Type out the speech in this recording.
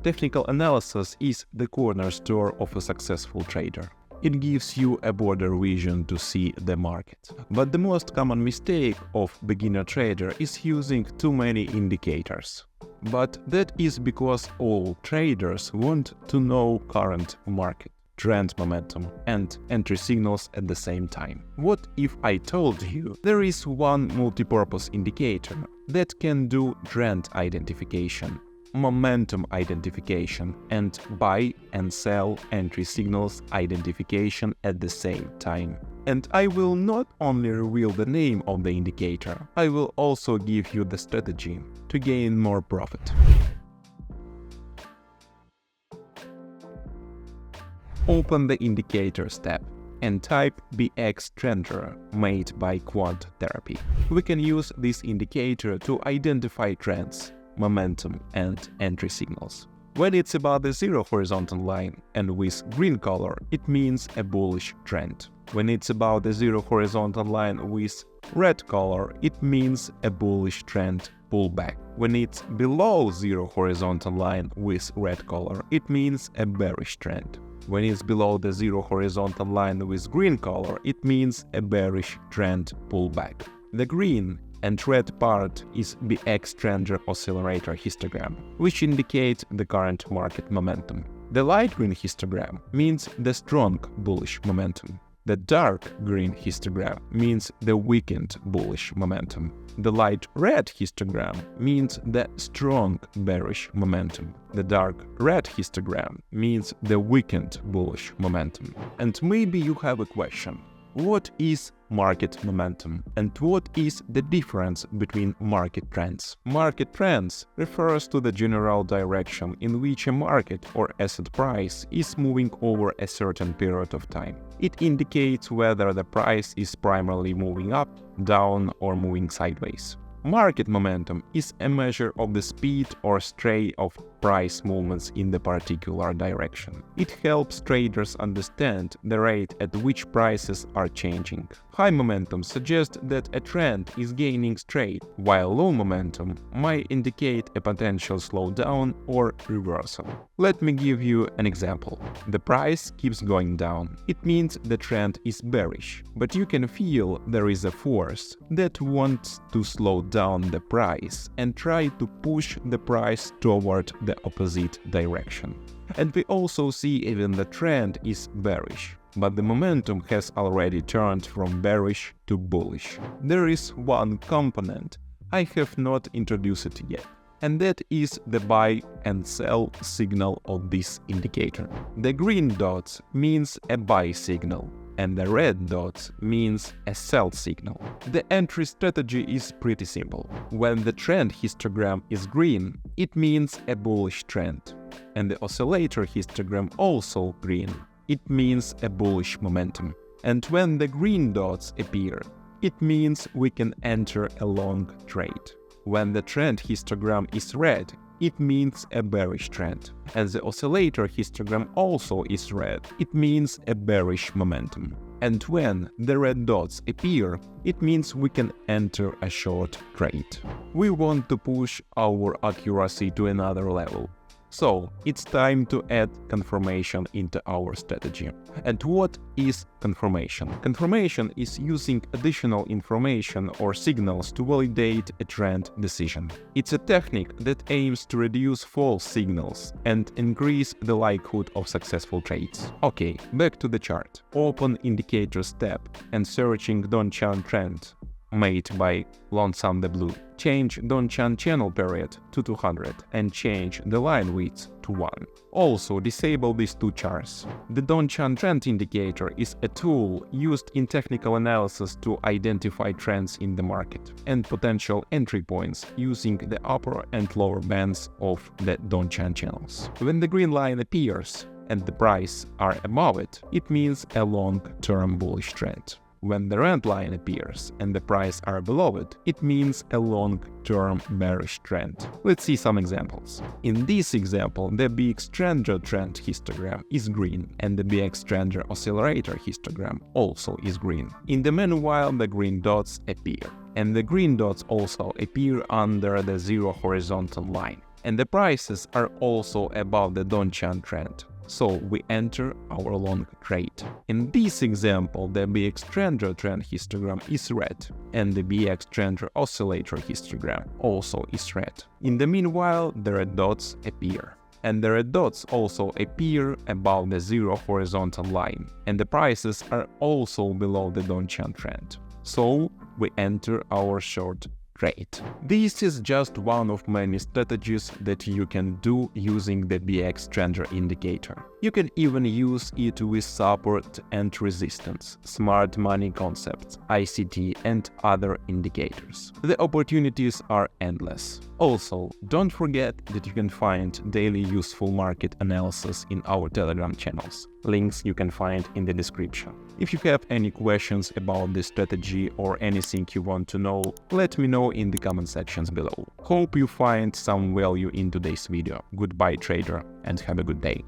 Technical analysis is the cornerstone of a successful trader. It gives you a broader vision to see the market. But the most common mistake of beginner trader is using too many indicators. But that is because all traders want to know current market, trend momentum, and entry signals at the same time. What if I told you there is one multi-purpose indicator that can do trend identification, momentum identification, and buy and sell entry signals identification at the same time? And I will not only reveal the name of the indicator, I will also give you the strategy to gain more profit. Open the Indicators tab and type BX Trender made by Quant Therapy. We can use this indicator to identify trends, momentum, and entry signals. When it's above the zero horizontal line and with green color, it means a bullish trend. When it's above the zero horizontal line with red color, it means a bullish trend pullback. When it's below zero horizontal line with red color, it means a bearish trend. When it's below the zero horizontal line with green color, it means a bearish trend pullback. The green and red part is BX Trender Oscillator histogram, which indicates the current market momentum. The light green histogram means the strong bullish momentum. The dark green histogram means the weakened bullish momentum. The light red histogram means the strong bearish momentum. The dark red histogram means the weakened bullish momentum. And maybe you have a question. What is market momentum and what is the difference between market trends? Market trends refers to the general direction in which a market or asset price is moving over a certain period of time. It indicates whether the price is primarily moving up, down, or moving sideways. Market momentum is a measure of the speed or stray of price movements in the particular direction. It helps traders understand the rate at which prices are changing. High momentum suggests that a trend is gaining straight, while low momentum might indicate a potential slowdown or reversal. Let me give you an example. The price keeps going down. It means the trend is bearish, but you can feel there is a force that wants to slow down the price and try to push the price toward the opposite direction. And we also see even the trend is bearish, but the momentum has already turned from bearish to bullish. There is one component I have not introduced it yet, and that is the buy and sell signal of this indicator. The green dots means a buy signal, and the red dots means a sell signal. The entry strategy is pretty simple. When the trend histogram is green, it means a bullish trend, and the oscillator histogram also green. It means a bullish momentum. And when the green dots appear, it means we can enter a long trade. When the trend histogram is red, it means a bearish trend. And the oscillator histogram also is red. It means a bearish momentum. And when the red dots appear, it means we can enter a short trade. We want to push our accuracy to another level. So it's time to add confirmation into our strategy. And what is confirmation? Confirmation is using additional information or signals to validate a trend decision. It's a technique that aims to reduce false signals and increase the likelihood of successful trades. Okay, back to the chart. Open Indicators tab and searching Dong-Chan trend made by Lonesome the Blue. Change Dong-Chan channel period to 200 and change the line width to 1. Also disable these two charts. The Dong-Chan trend indicator is a tool used in technical analysis to identify trends in the market and potential entry points using the upper and lower bands of the Dong-Chan channels. When the green line appears and the price are above it, it means a long-term bullish trend. When the red line appears and the price are below it, it means a long-term bearish trend. Let's see some examples. In this example, the BX Trender trend histogram is green and the BX Trender Oscillator histogram also is green. In the meanwhile, the green dots appear. And the green dots also appear under the zero horizontal line. and the prices are also above the downtrend trend. So we enter our long trade. In this example, the BX Trender trend histogram is red, and the BX Trender oscillator histogram also is red. In the meanwhile, the red dots appear. And the red dots also appear above the zero horizontal line, and the prices are also below the downtrend trend. So we enter our short trade. This is just one of many strategies that you can do using the BX Trender indicator. You can even use it with support and resistance, smart money concepts, ICT, and other indicators. The opportunities are endless. Also, don't forget that you can find daily useful market analysis in our Telegram channels. Links you can find in the description. If you have any questions about this strategy or anything you want to know, let me know in the comment sections below. Hope you find some value in today's video. Goodbye trader, and have a good day.